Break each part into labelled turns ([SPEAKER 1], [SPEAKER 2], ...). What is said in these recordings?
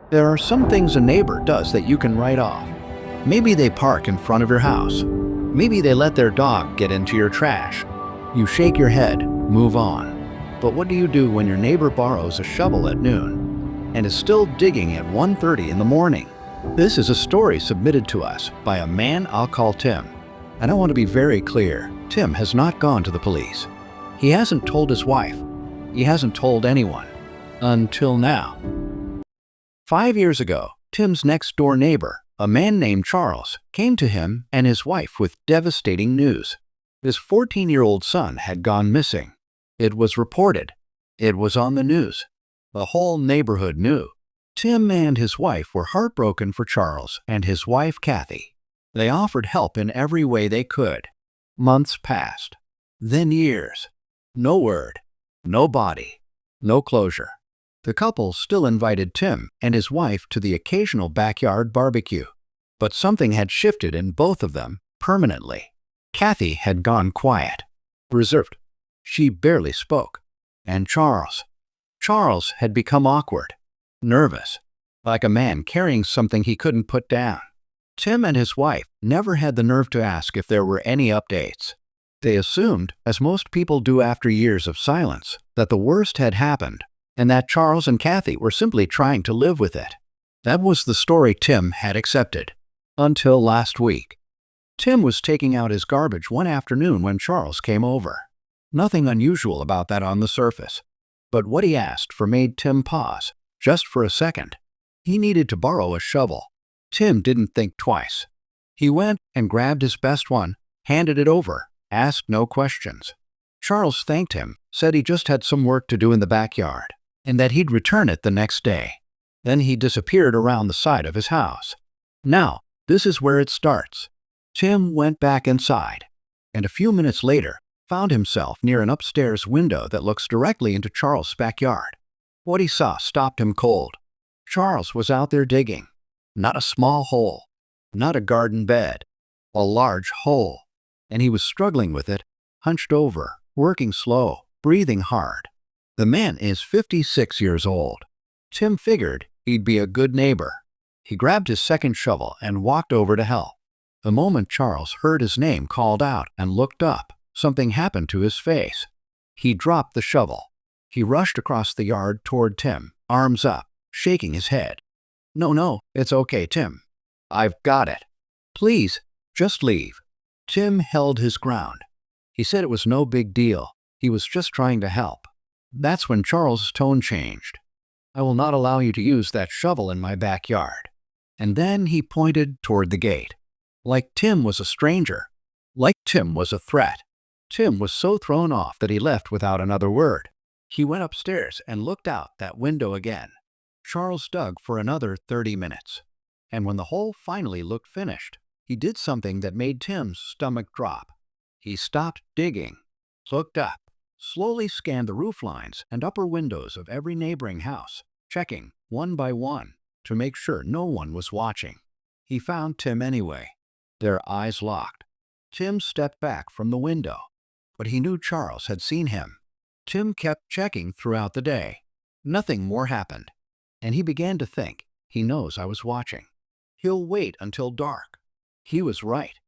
[SPEAKER 1] There are some things a neighbor does that you can write off. Maybe they park in front of your house. Maybe they let their dog get into your trash. You shake your head, move on. But what do you do when your neighbor borrows a shovel at noon and is still digging at 1:30 in the morning? This is a story submitted to us by a man I'll call Tim. And I want to be very clear, Tim has not gone to the police. He hasn't told his wife. He hasn't told anyone. Until now. 5 years ago, Tim's next-door neighbor, a man named Charles, came to him and his wife with devastating news. His 14-year-old son had gone missing. It was reported. It was on the news. The whole neighborhood knew. Tim and his wife were heartbroken for Charles and his wife, Kathy. They offered help in every way they could. Months passed. Then years. No word. No body. No closure. The couple still invited Tim and his wife to the occasional backyard barbecue. But something had shifted in both of them permanently. Kathy had gone quiet, reserved. She barely spoke. And Charles had become awkward, nervous, like a man carrying something he couldn't put down. Tim and his wife never had the nerve to ask if there were any updates. They assumed, as most people do after years of silence, that the worst had happened and that Charles and Kathy were simply trying to live with it. That was the story Tim had accepted. Until last week. Tim was taking out his garbage one afternoon when Charles came over. Nothing unusual about that on the surface. But what he asked for made Tim pause, just for a second. He needed to borrow a shovel. Tim didn't think twice. He went and grabbed his best one, handed it over, asked no questions. Charles thanked him, said he just had some work to do in the backyard, and that he'd return it the next day. Then he disappeared around the side of his house. Now, this is where it starts. Tim went back inside, and a few minutes later, found himself near an upstairs window that looks directly into Charles' backyard. What he saw stopped him cold. Charles was out there digging. Not a small hole, not a garden bed, a large hole. And he was struggling with it, hunched over, working slow, breathing hard. The man is 56 years old. Tim figured he'd be a good neighbor. He grabbed his second shovel and walked over to help. The moment Charles heard his name called out and looked up, something happened to his face. He dropped the shovel. He rushed across the yard toward Tim, arms up, shaking his head. No, it's okay, Tim. I've got it. Please, just leave. Tim held his ground. He said it was no big deal. He was just trying to help. That's when Charles' tone changed. I will not allow you to use that shovel in my backyard. And then he pointed toward the gate. Like Tim was a stranger. Like Tim was a threat. Tim was so thrown off that he left without another word. He went upstairs and looked out that window again. Charles dug for another 30 minutes. And when the hole finally looked finished, he did something that made Tim's stomach drop. He stopped digging, looked up, slowly scanned the roof lines and upper windows of every neighboring house, checking one by one to make sure no one was watching. He found Tim anyway. Their eyes locked. Tim stepped back from the window, but he knew Charles had seen him. Tim kept checking throughout the day. Nothing more happened, and he began to think, he knows I was watching. He'll wait until dark. He was right.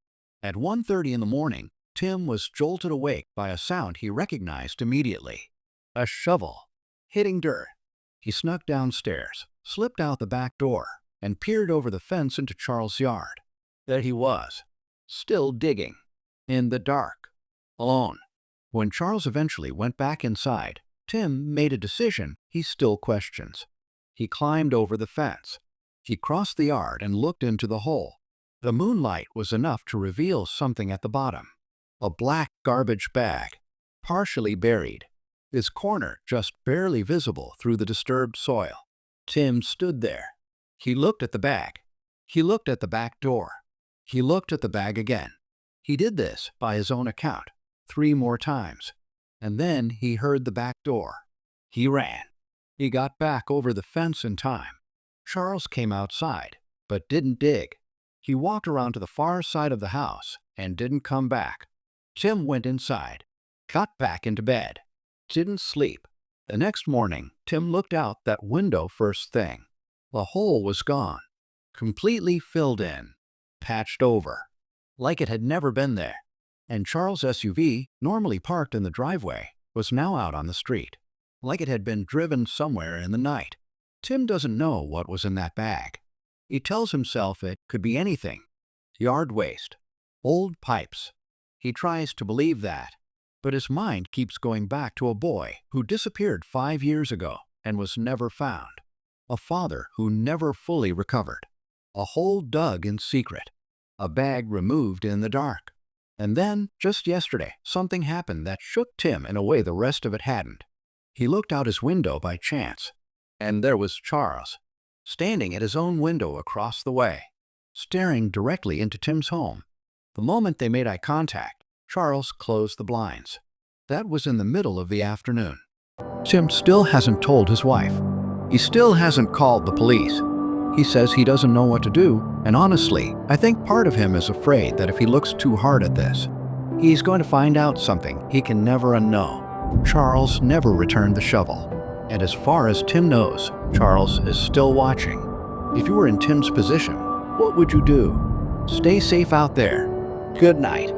[SPEAKER 1] At 1:30 in the morning, Tim was jolted awake by a sound he recognized immediately. A shovel, hitting dirt. He snuck downstairs, slipped out the back door, and peered over the fence into Charles' yard. There he was, still digging, in the dark, alone. When Charles eventually went back inside, Tim made a decision he still questions. He climbed over the fence. He crossed the yard and looked into the hole. The moonlight was enough to reveal something at the bottom. A black garbage bag, partially buried, its corner just barely visible through the disturbed soil. Tim stood there. He looked at the bag. He looked at the back door. He looked at the bag again. He did this, by his own account, 3 more times. And then he heard the back door. He ran. He got back over the fence in time. Charles came outside, but didn't dig. He walked around to the far side of the house and didn't come back. Tim went inside, got back into bed, didn't sleep. The next morning, Tim looked out that window first thing. The hole was gone, completely filled in, patched over, like it had never been there. And Charles' SUV, normally parked in the driveway, was now out on the street, like it had been driven somewhere in the night. Tim doesn't know what was in that bag. He tells himself it could be anything. Yard waste, old pipes. He tries to believe that, but his mind keeps going back to a boy who disappeared 5 years ago and was never found. A father who never fully recovered. A hole dug in secret. A bag removed in the dark. And then, just yesterday, something happened that shook Tim in a way the rest of it hadn't. He looked out his window by chance, and there was Charles, standing at his own window across the way, staring directly into Tim's home. The moment they made eye contact, Charles closed the blinds. That was in the middle of the afternoon. Tim still hasn't told his wife. He still hasn't called the police. He says he doesn't know what to do, and honestly, I think part of him is afraid that if he looks too hard at this, he's going to find out something he can never unknow. Charles never returned the shovel, and as far as Tim knows, Charles is still watching. If you were in Tim's position, what would you do? Stay safe out there. Good night.